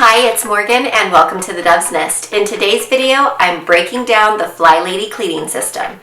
Hi, it's Morgan and welcome to the Dove's Nest. In today's video, I'm breaking down the FlyLady cleaning system.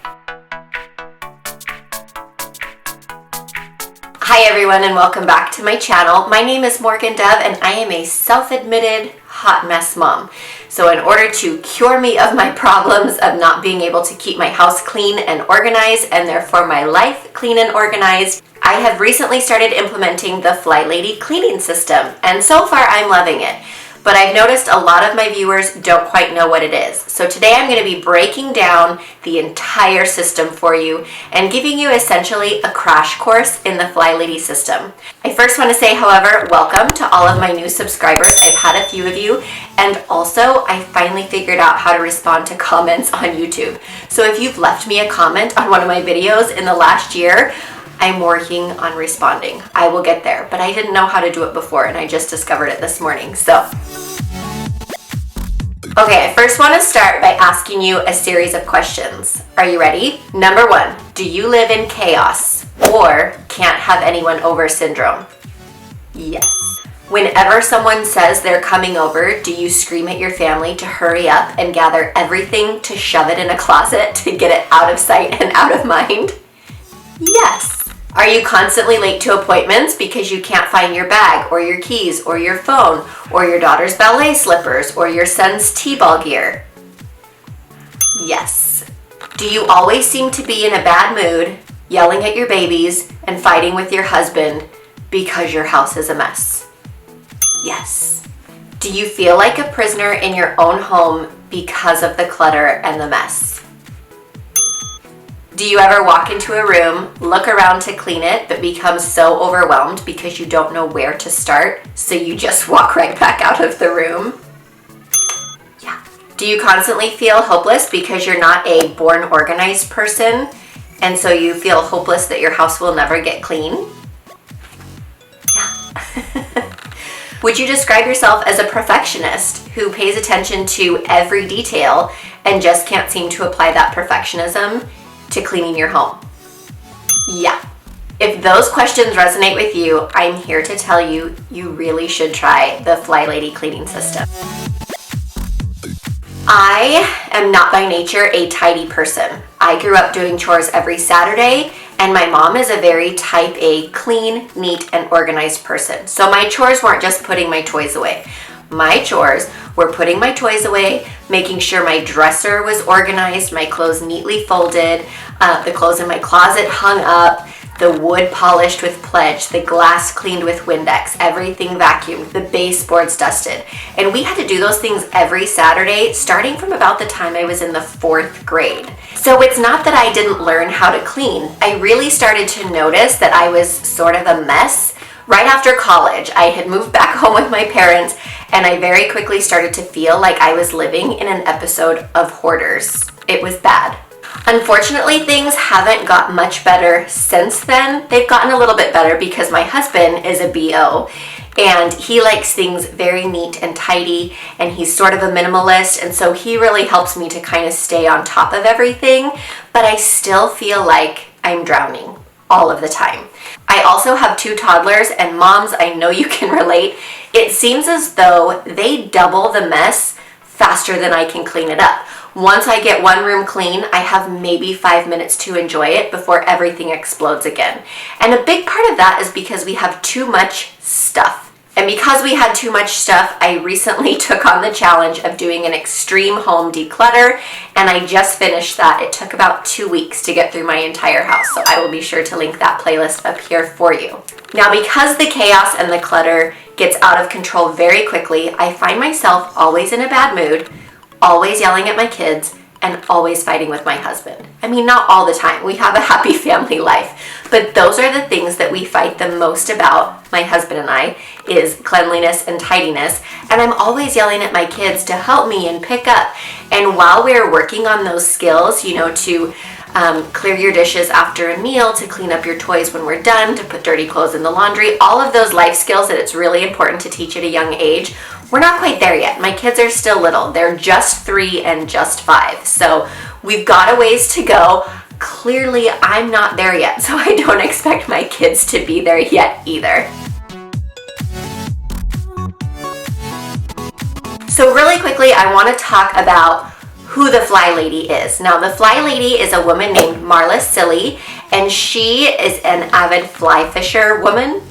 Hi everyone and welcome back to my channel. My name is Morgan Dove and I am a self-admitted hot mess mom. So in order to cure me of my problems of not being able to keep my house clean and organized and therefore my life clean and organized, I have recently started implementing the FlyLady cleaning system and so far I'm loving it. But I've noticed a lot of my viewers don't quite know what it is. So today I'm going to be breaking down the entire system for you and giving you essentially a crash course in the FlyLady system. I first want to say, however, welcome to all of my new subscribers. I've had a few of you, and also I finally figured out how to respond to comments on YouTube. So if you've left me a comment on one of my videos in the last year, I'm working on responding. I will get there, but I didn't know how to do it before and I just discovered it this morning. Okay, I first want to start by asking you a series of questions. Are you ready? Number 1, do you live in chaos or can't have anyone over syndrome? Yes. Whenever someone says they're coming over, do you scream at your family to hurry up and gather everything to shove it in a closet to get it out of sight and out of mind? Yes. Are you constantly late to appointments because you can't find your bag or your keys or your phone or your daughter's ballet slippers or your son's t-ball gear? Yes. Do you always seem to be in a bad mood, yelling at your babies and fighting with your husband because your house is a mess? Yes. Do you feel like a prisoner in your own home because of the clutter and the mess? Do you ever walk into a room, look around to clean it, but become so overwhelmed because you don't know where to start, so you just walk right back out of the room? Yeah. Do you constantly feel hopeless because you're not a born organized person, and so you feel hopeless that your house will never get clean? Yeah. Would you describe yourself as a perfectionist who pays attention to every detail and just can't seem to apply that perfectionism to cleaning your home? Yeah. If those questions resonate with you, I'm here to tell you, you really should try the FlyLady cleaning system. I am not by nature a tidy person. I grew up doing chores every Saturday, and my mom is a very type A, clean, neat, and organized person. So my chores weren't just putting my toys away. My chores were putting my toys away, making sure my dresser was organized, my clothes neatly folded, the clothes in my closet hung up, the wood polished with Pledge, the glass cleaned with Windex, everything vacuumed, the baseboards dusted. And we had to do those things every Saturday, starting from about the time I was in the 4th grade. So it's not that I didn't learn how to clean. I really started to notice that I was sort of a mess right after college. I had moved back home with my parents, and I very quickly started to feel like I was living in an episode of Hoarders. It was bad. Unfortunately, things haven't got much better since then. They've gotten a little bit better because my husband is a BO, and he likes things very neat and tidy, and he's sort of a minimalist, and so he really helps me to kind of stay on top of everything, but I still feel like I'm drowning all of the time. I also have 2 toddlers, and moms, I know you can relate. It seems as though they double the mess faster than I can clean it up. Once I get one room clean, I have maybe 5 minutes to enjoy it before everything explodes again. And a big part of that is because we have too much stuff. And because we had too much stuff, I recently took on the challenge of doing an extreme home declutter, and I just finished that. It took about 2 weeks to get through my entire house, so I will be sure to link that playlist up here for you. Now, because the chaos and the clutter gets out of control very quickly, I find myself always in a bad mood, always yelling at my kids, and always fighting with my husband. I mean, not all the time. We have a happy family life, but those are the things that we fight the most about, my husband and I, is cleanliness and tidiness, and I'm always yelling at my kids to help me and pick up. And while we're working on those skills, to clear your dishes after a meal, to clean up your toys when we're done, to put dirty clothes in the laundry, all of those life skills that it's really important to teach at a young age, we're not quite there yet. My kids are still little. They're just 3 and just 5. So we've got a ways to go. Clearly, I'm not there yet, so I don't expect my kids to be there yet either. So really quickly, I want to talk about who the FlyLady is. Now, the FlyLady is a woman named Marla Silly, and she is an avid fly fisherwoman.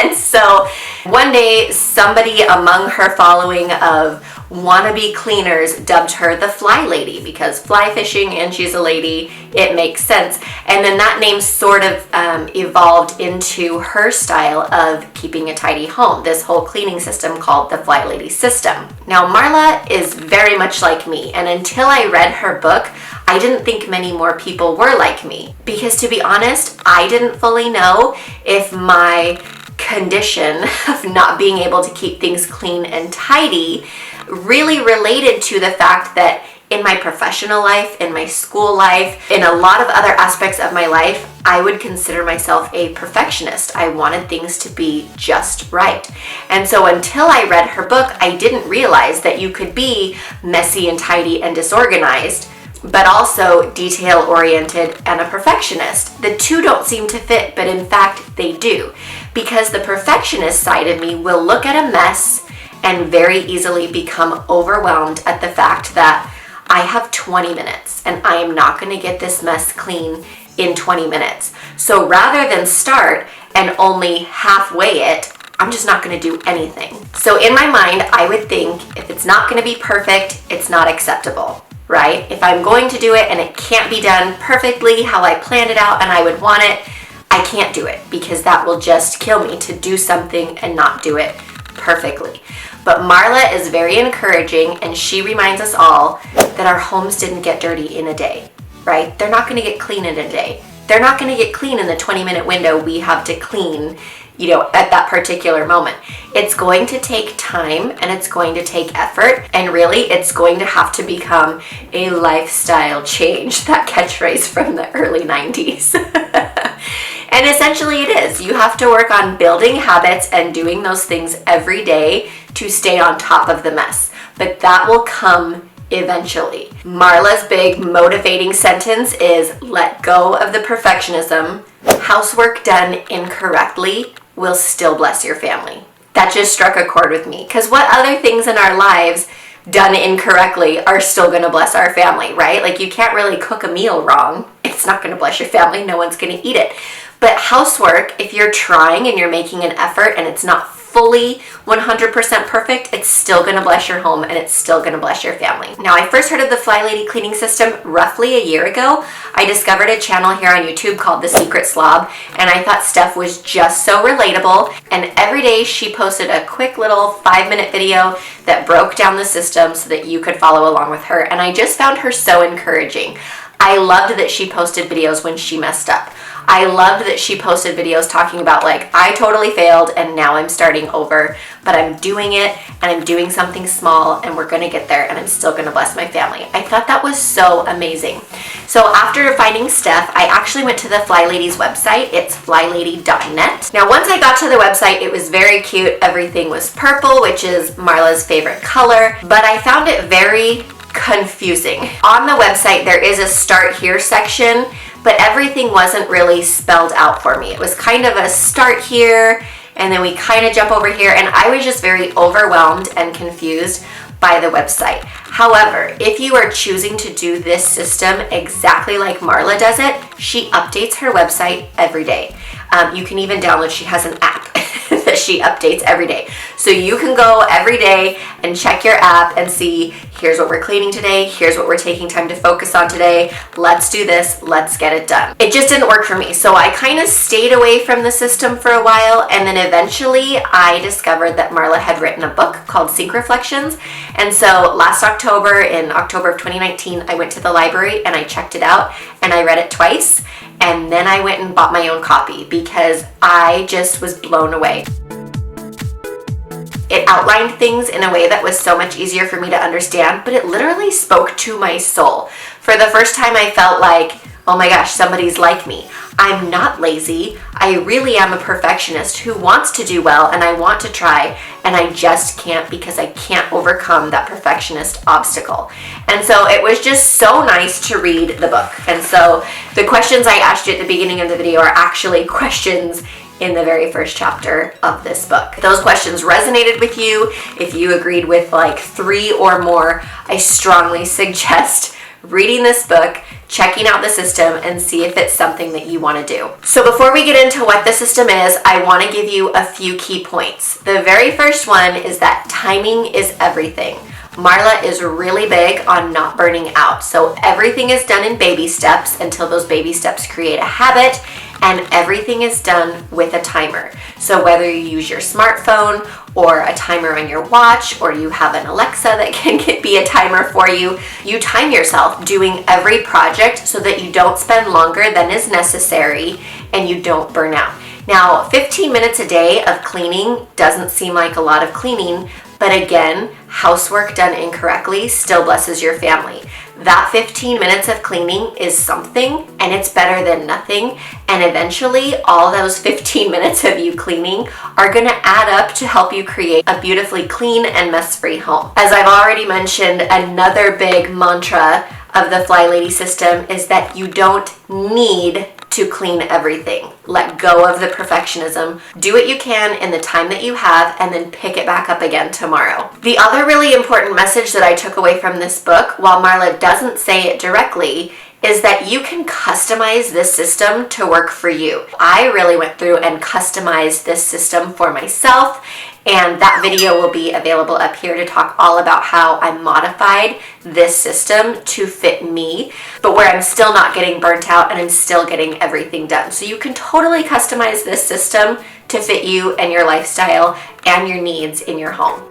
And so one day, somebody among her following of wannabe cleaners dubbed her the FlyLady because fly fishing and she's a lady, it makes sense. And then that name sort of evolved into her style of keeping a tidy home, this whole cleaning system called the FlyLady system. Now, Marla is very much like me, and until I read her book, I didn't think many more people were like me, because to be honest, I didn't fully know if my condition of not being able to keep things clean and tidy really related to the fact that in my professional life, in my school life, in a lot of other aspects of my life, I would consider myself a perfectionist. I wanted things to be just right. And so until I read her book, I didn't realize that you could be messy and tidy and disorganized, but also detail-oriented and a perfectionist. The two don't seem to fit, but in fact, they do. Because the perfectionist side of me will look at a mess and very easily become overwhelmed at the fact that I have 20 minutes and I am not going to get this mess clean in 20 minutes. So rather than start and only halfway it, I'm just not going to do anything. So in my mind, I would think if it's not going to be perfect, it's not acceptable, right? If I'm going to do it and it can't be done perfectly how I planned it out and I would want it, I can't do it because that will just kill me to do something and not do it perfectly. But Marla is very encouraging, and she reminds us all that our homes didn't get dirty in a day, right? They're not going to get clean in a day. They're not going to get clean in the 20-minute window we have to clean, at that particular moment. It's going to take time and it's going to take effort, and really it's going to have to become a lifestyle change, that catchphrase from the early 90s. And essentially it is. You have to work on building habits and doing those things every day to stay on top of the mess. But that will come eventually. Marla's big motivating sentence is, let go of the perfectionism. Housework done incorrectly will still bless your family. That just struck a chord with me, because what other things in our lives done incorrectly are still going to bless our family, right? Like, you can't really cook a meal wrong. It's not going to bless your family. No one's going to eat it. But housework, if you're trying and you're making an effort and it's not fully 100% perfect, it's still going to bless your home and it's still going to bless your family. Now, I first heard of the FlyLady cleaning system roughly a year ago. I discovered a channel here on YouTube called The Secret Slob, and I thought Steph was just so relatable. And every day she posted a quick little 5-minute video that broke down the system so that you could follow along with her. And I just found her so encouraging. I loved that she posted videos when she messed up. I loved that she posted videos talking about, like, I totally failed and now I'm starting over, but I'm doing it and I'm doing something small and we're going to get there and I'm still going to bless my family. I thought that was so amazing. So after finding Steph, I actually went to the FlyLady's website. It's flylady.net. Now, once I got to the website, it was very cute. Everything was purple, which is Marla's favorite color, but I found it very confusing. On the website, there is a start here section, but everything wasn't really spelled out for me. It was kind of a start here, and then we kind of jump over here, and I was just very overwhelmed and confused by the website. However, if you are choosing to do this system exactly like Marla does it, she updates her website every day. You can even download, she has an app that she updates every day. So you can go every day and check your app and see, here's what we're cleaning today, here's what we're taking time to focus on today, let's do this, let's get it done. It just didn't work for me, so I kind of stayed away from the system for a while, and then eventually I discovered that Marla had written a book called Sync Reflections, and so last October, in October of 2019, I went to the library and I checked it out, and I read it twice, and then I went and bought my own copy because I just was blown away. It outlined things in a way that was so much easier for me to understand, but it literally spoke to my soul. For the first time, I felt like, oh my gosh, somebody's like me. I'm not lazy. I really am a perfectionist who wants to do well, and I want to try, and I just can't because I can't overcome that perfectionist obstacle. And so it was just so nice to read the book. And so the questions I asked you at the beginning of the video are actually questions in the very first chapter of this book. If those questions resonated with you, if you agreed with like 3 or more, I strongly suggest reading this book, checking out the system, and see if it's something that you want to do. So before we get into what the system is, I want to give you a few key points. The very first one is that timing is everything. Marla is really big on not burning out. So everything is done in baby steps until those baby steps create a habit, and everything is done with a timer. So whether you use your smartphone or a timer on your watch, or you have an Alexa that can be a timer for you, you time yourself doing every project so that you don't spend longer than is necessary and you don't burn out. Now, 15 minutes a day of cleaning doesn't seem like a lot of cleaning, but again, housework done incorrectly still blesses your family. That 15 minutes of cleaning is something, and it's better than nothing. And eventually, all those 15 minutes of you cleaning are gonna add up to help you create a beautifully clean and mess-free home. As I've already mentioned, another big mantra of the FlyLady system is that you don't need to clean everything. Let go of the perfectionism. Do what you can in the time that you have, and then pick it back up again tomorrow. The other really important message that I took away from this book, while Marla doesn't say it directly, is that you can customize this system to work for you. I really went through and customized this system for myself, and that video will be available up here to talk all about how I modified this system to fit me, but where I'm still not getting burnt out and I'm still getting everything done. So you can totally customize this system to fit you and your lifestyle and your needs in your home.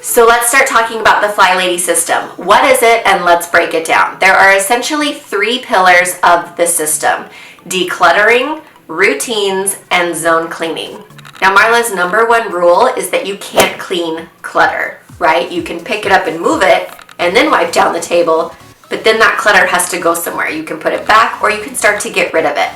So let's start talking about the FlyLady system. What is it, and let's break it down. There are essentially 3 pillars of the system: decluttering, routines, and zone cleaning. Now, Marla's number 1 rule is that you can't clean clutter, right? You can pick it up and move it and then wipe down the table, but then that clutter has to go somewhere. You can put it back, or you can start to get rid of it.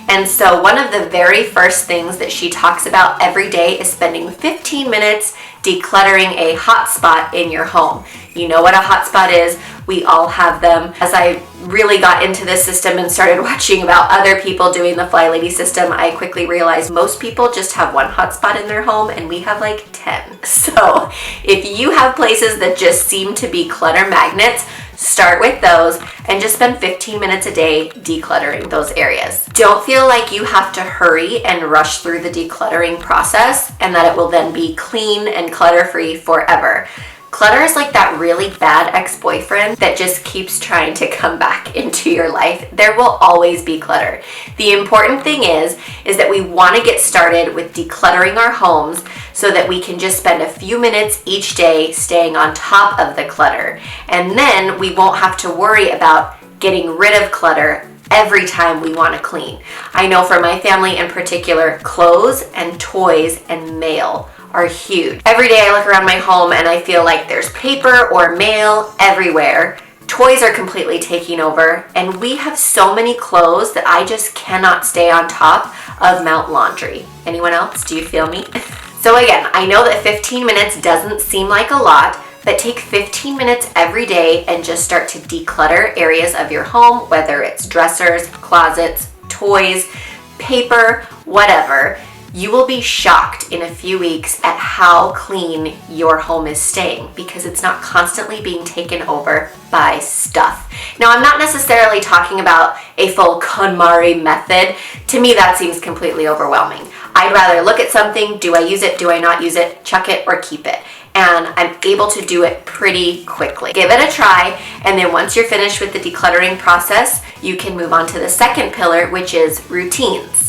And so one of the very first things that she talks about every day is spending 15 minutes decluttering a hotspot in your home. You know what a hotspot is. We all have them. As I really got into this system and started watching about other people doing the FlyLady system, I quickly realized most people just have 1 hotspot in their home, and we have like 10. So if you have places that just seem to be clutter magnets, start with those and just spend 15 minutes a day decluttering those areas. Don't feel like you have to hurry and rush through the decluttering process and that it will then be clean and clutter-free forever. Clutter is like that really bad ex-boyfriend that just keeps trying to come back into your life. There will always be clutter. The important thing is that we want to get started with decluttering our homes so that we can just spend a few minutes each day staying on top of the clutter. And then we won't have to worry about getting rid of clutter every time we want to clean. I know for my family in particular, clothes and toys and mail are huge. Every day I look around my home and I feel like there's paper or mail everywhere. Toys are completely taking over, and we have so many clothes that I just cannot stay on top of Mount Laundry. Anyone else? Do you feel me? So again, I know that 15 minutes doesn't seem like a lot, but take 15 minutes every day and just start to declutter areas of your home, whether it's dressers, closets, toys, paper, whatever. You will be shocked in a few weeks at how clean your home is staying because it's not constantly being taken over by stuff. Now, I'm not necessarily talking about a full KonMari method. To me, that seems completely overwhelming. I'd rather look at something, do I use it, do I not use it, chuck it or keep it. And I'm able to do it pretty quickly. Give it a try, and then once you're finished with the decluttering process, you can move on to the second pillar, which is routines.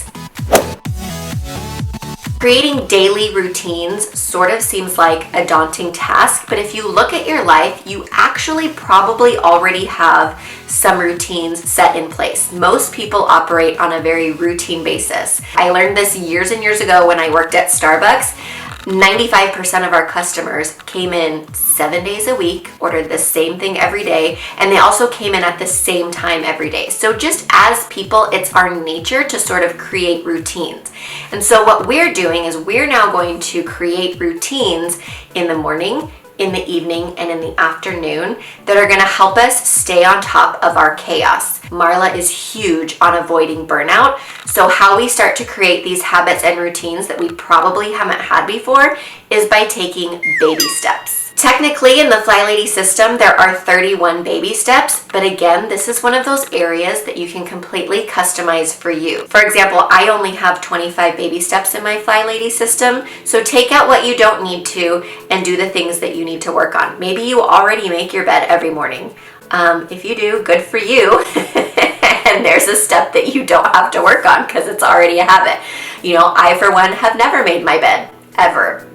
Creating daily routines sort of seems like a daunting task, but if you look at your life, you actually probably already have some routines set in place. Most people operate on a very routine basis. I learned this years and years ago when I worked at Starbucks. 95% of our customers came in 7 days a week, ordered the same thing every day, and they also came in at the same time every day. So just as people, it's our nature to sort of create routines. And so what we're doing is we're now going to create routines in the morning, in the evening and in the afternoon that are gonna help us stay on top of our chaos. Marla is huge on avoiding burnout, so how we start to create these habits and routines that we probably haven't had before is by taking baby steps. Technically, in the FlyLady system, there are 31 baby steps, but again, this is one of those areas that you can completely customize for you. For example, I only have 25 baby steps in my FlyLady system, so take out what you don't need to and do the things that you need to work on. Maybe you already make your bed every morning. If you do, good for you. And there's a step that you don't have to work on because it's already a habit. You know, I, for one, have never made my bed, ever.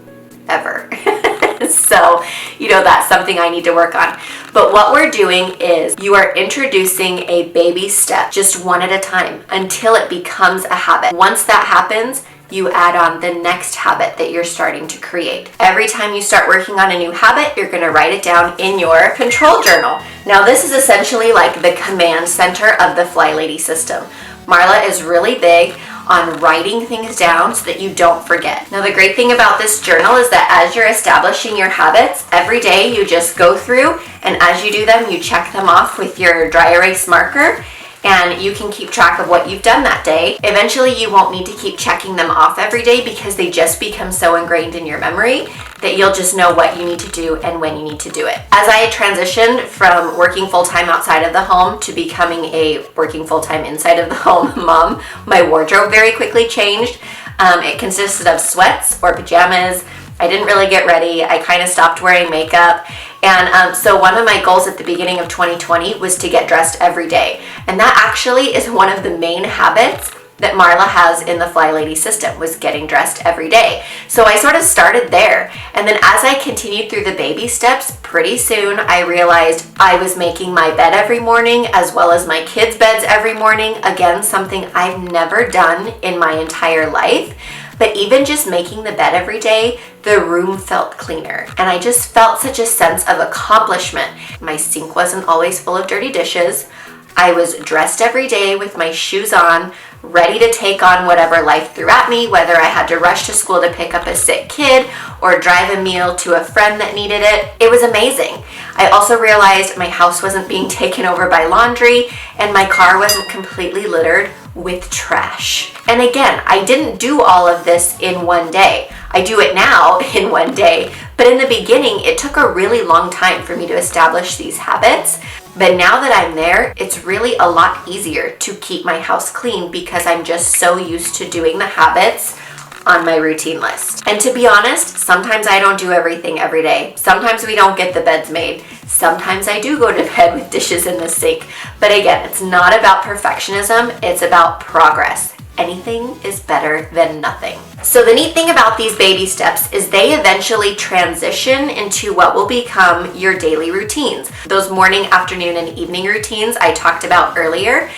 So, you know, that's something I need to work on. But what we're doing is you are introducing a baby step, just one at a time, until it becomes a habit. Once that happens, you add on the next habit that you're starting to create. Every time you start working on a new habit, you're gonna write it down in your control journal. Now, this is essentially like the command center of the FlyLady system. Marla is really big on writing things down so that you don't forget. Now, the great thing about this journal is that as you're establishing your habits, every day you just go through, and as you do them, you check them off with your dry erase marker, and you can keep track of what you've done that day. Eventually, you won't need to keep checking them off every day because they just become so ingrained in your memory that you'll just know what you need to do and when you need to do it. As I transitioned from working full-time outside of the home to becoming a working full-time inside of the home mom, my wardrobe very quickly changed. It consisted of sweats or pajamas. I didn't really get ready. I kind of stopped wearing makeup. And so one of my goals at the beginning of 2020 was to get dressed every day. And that actually is one of the main habits that Marla has in the FlyLady system, was getting dressed every day. So I sort of started there. And then as I continued through the baby steps, pretty soon I realized I was making my bed every morning as well as my kids' beds every morning. Again, something I've never done in my entire life. But even just making the bed every day, the room felt cleaner. And I just felt such a sense of accomplishment. My sink wasn't always full of dirty dishes. I was dressed every day with my shoes on, ready to take on whatever life threw at me, whether I had to rush to school to pick up a sick kid or drive a meal to a friend that needed it. It was amazing. I also realized my house wasn't being taken over by laundry and my car wasn't completely littered with trash. And again, I didn't do all of this in one day. I do it now in one day, but in the beginning, it took a really long time for me to establish these habits. But now that I'm there, it's really a lot easier to keep my house clean because I'm just so used to doing the habits on my routine list. And to be honest, sometimes I don't do everything every day. Sometimes we don't get the beds made. Sometimes I do go to bed with dishes in the sink. But again, it's not about perfectionism, it's about progress. Anything is better than nothing. So the neat thing about these baby steps is they eventually transition into what will become your daily routines. Those morning, afternoon, and evening routines I talked about earlier.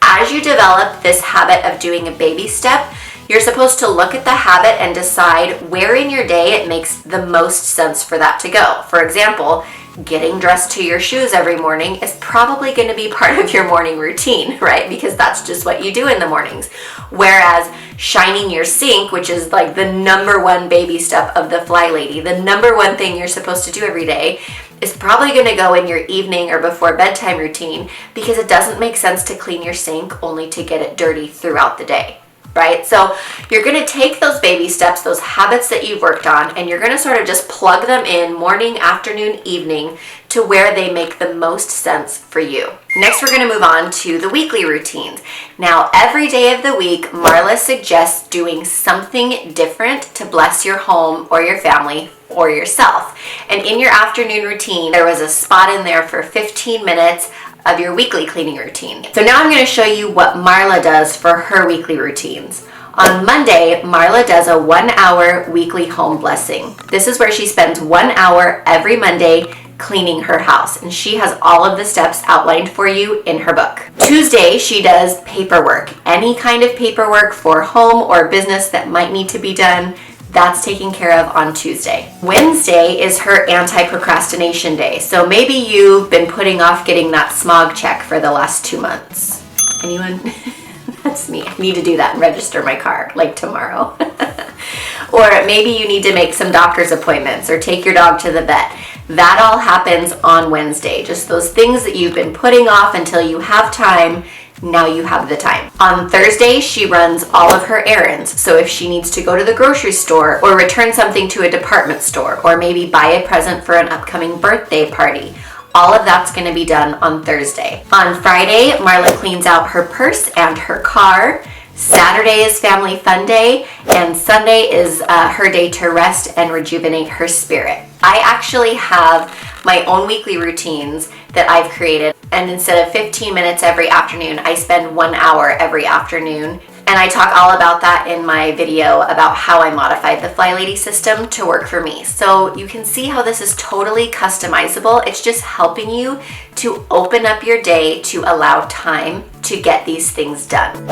As you develop this habit of doing a baby step, you're supposed to look at the habit and decide where in your day it makes the most sense for that to go. For example, getting dressed to your shoes every morning is probably going to be part of your morning routine, right? Because that's just what you do in the mornings. Whereas shining your sink, which is like the number one baby step of the FlyLady, the number one thing you're supposed to do every day, is probably going to go in your evening or before bedtime routine because it doesn't make sense to clean your sink only to get it dirty throughout the day. Right? So you're going to take those baby steps, those habits that you've worked on, and you're going to sort of just plug them in morning, afternoon, evening to where they make the most sense for you. Next, we're going to move on to the weekly routines. Now, every day of the week, Marla suggests doing something different to bless your home or your family or yourself. And in your afternoon routine, there was a spot in there for 15 minutes of your weekly cleaning routine. So now I'm going to show you what Marla does for her weekly routines. On Monday, Marla does a 1-hour weekly home blessing. This is where she spends 1 hour every Monday cleaning her house, and she has all of the steps outlined for you in her book. Tuesday, she does paperwork. Any kind of paperwork for home or business that might need to be done, that's taken care of on Tuesday. Wednesday is her anti-procrastination day. So maybe you've been putting off getting that smog check for the last 2 months. Anyone? That's me. I need to do that and register my car like tomorrow. Or maybe you need to make some doctor's appointments or take your dog to the vet. That all happens on Wednesday. Just those things that you've been putting off until you have time. Now you have the time. On Thursday, she runs all of her errands. So if she needs to go to the grocery store or return something to a department store or maybe buy a present for an upcoming birthday party, all of that's going to be done on Thursday. On Friday, Marla cleans out her purse and her car. Saturday is family fun day, and Sunday is her day to rest and rejuvenate her spirit. I actually have my own weekly routines that I've created, and instead of 15 minutes every afternoon, I spend 1 hour every afternoon. And I talk all about that in my video about how I modified the FlyLady system to work for me. So you can see how this is totally customizable. It's just helping you to open up your day to allow time to get these things done.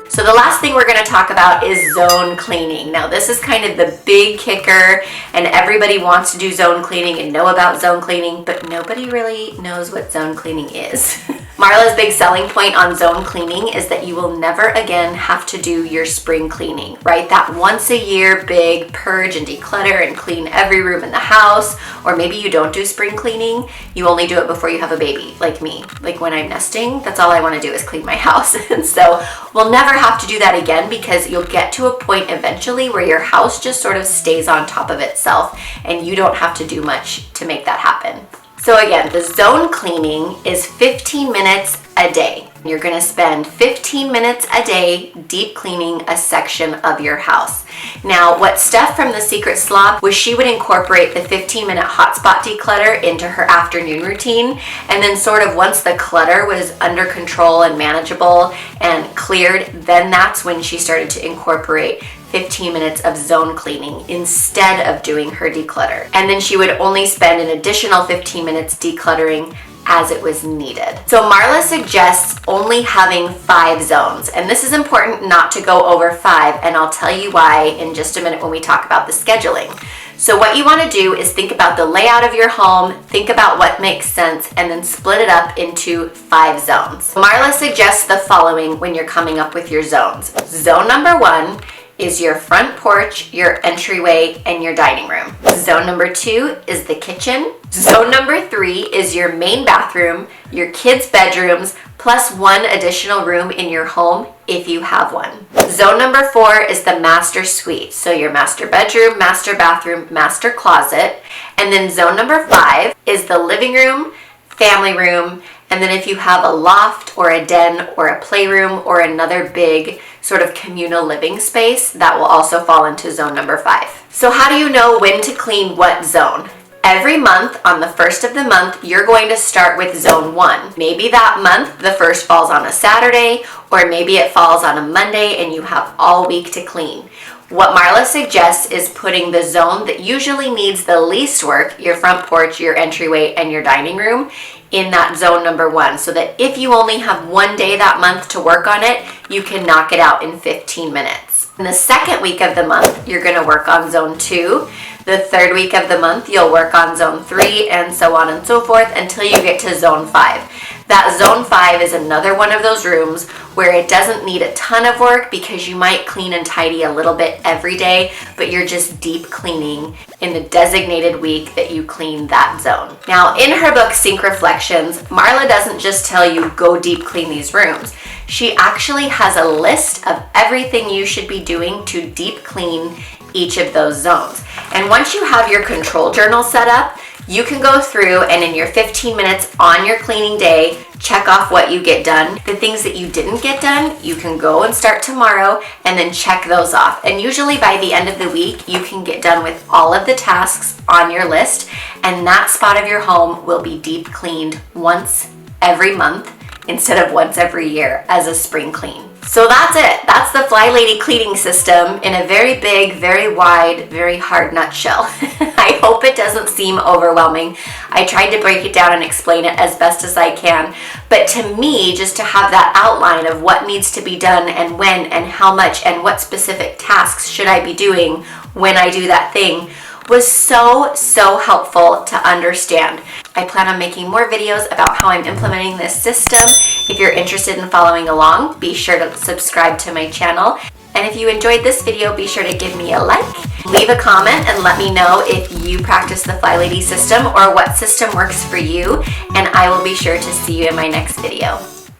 So the last thing we're going to talk about is zone cleaning. Now this is kind of the big kicker, and everybody wants to do zone cleaning and know about zone cleaning, but nobody really knows what zone cleaning is. Marla's big selling point on zone cleaning is that you will never again have to do your spring cleaning, right? That once a year big purge and declutter and clean every room in the house, or maybe you don't do spring cleaning, you only do it before you have a baby, like me. Like when I'm nesting, that's all I want to do is clean my house. And so we'll never have to do that again, because you'll get to a point eventually where your house just sort of stays on top of itself and you don't have to do much to make that happen. So again, the zone cleaning is 15 minutes a day. You're going to spend 15 minutes a day deep cleaning a section of your house. Now, what Steph from The Secret Slop was, she would incorporate the 15-minute hotspot declutter into her afternoon routine, and then sort of once the clutter was under control and manageable and cleared, then that's when she started to incorporate 15 minutes of zone cleaning instead of doing her declutter. And then she would only spend an additional 15 minutes decluttering as it was needed. So Marla suggests only having 5 zones, and this is important not to go over 5, and I'll tell you why in just a minute when we talk about the scheduling. So what you want to do is think about the layout of your home, think about what makes sense, and then split it up into 5 zones. Marla suggests the following when you're coming up with your zones. Zone number 1 is your front porch, your entryway, and your dining room. Zone number 2 is the kitchen. Zone number 3 is your main bathroom, your kids' bedrooms, plus 1 additional room in your home if you have one. Zone number 4 is the master suite. So your master bedroom, master bathroom, master closet. And then zone number 5 is the living room, family room, and then if you have a loft or a den or a playroom or another big sort of communal living space, that will also fall into zone number 5. So how do you know when to clean what zone? Every month, on the first of the month, you're going to start with zone 1. Maybe that month, the first falls on a Saturday, or maybe it falls on a Monday and you have all week to clean. What Marla suggests is putting the zone that usually needs the least work, your front porch, your entryway, and your dining room, in that zone number 1, so that if you only have 1 day that month to work on it, you can knock it out in 15 minutes. In the second week of the month, you're going to work on zone 2. The third week of the month, you'll work on zone 3, and so on and so forth until you get to zone 5. That zone 5 is another one of those rooms where it doesn't need a ton of work, because you might clean and tidy a little bit every day, but you're just deep cleaning in the designated week that you clean that zone. Now, in her book, Sync Reflections, Marla doesn't just tell you go deep clean these rooms. She actually has a list of everything you should be doing to deep clean each of those zones. And once you have your control journal set up, you can go through and in your 15 minutes on your cleaning day, check off what you get done. The things that you didn't get done, you can go and start tomorrow and then check those off. And usually by the end of the week, you can get done with all of the tasks on your list, and that spot of your home will be deep cleaned once every month instead of once every year as a spring clean. So that's it. That's the FlyLady cleaning system in a very big, very wide, very hard nutshell. I hope it doesn't seem overwhelming. I tried to break it down and explain it as best as I can. But to me, just to have that outline of what needs to be done and when and how much and what specific tasks should I be doing when I do that thing was so helpful to understand. I plan on making more videos about how I'm implementing this system. If you're interested in following along, be sure to subscribe to my channel. And if you enjoyed this video, be sure to give me a like Leave a comment and let me know if you practice the FlyLady system or what system works for you, and I will be sure to see you in my next video.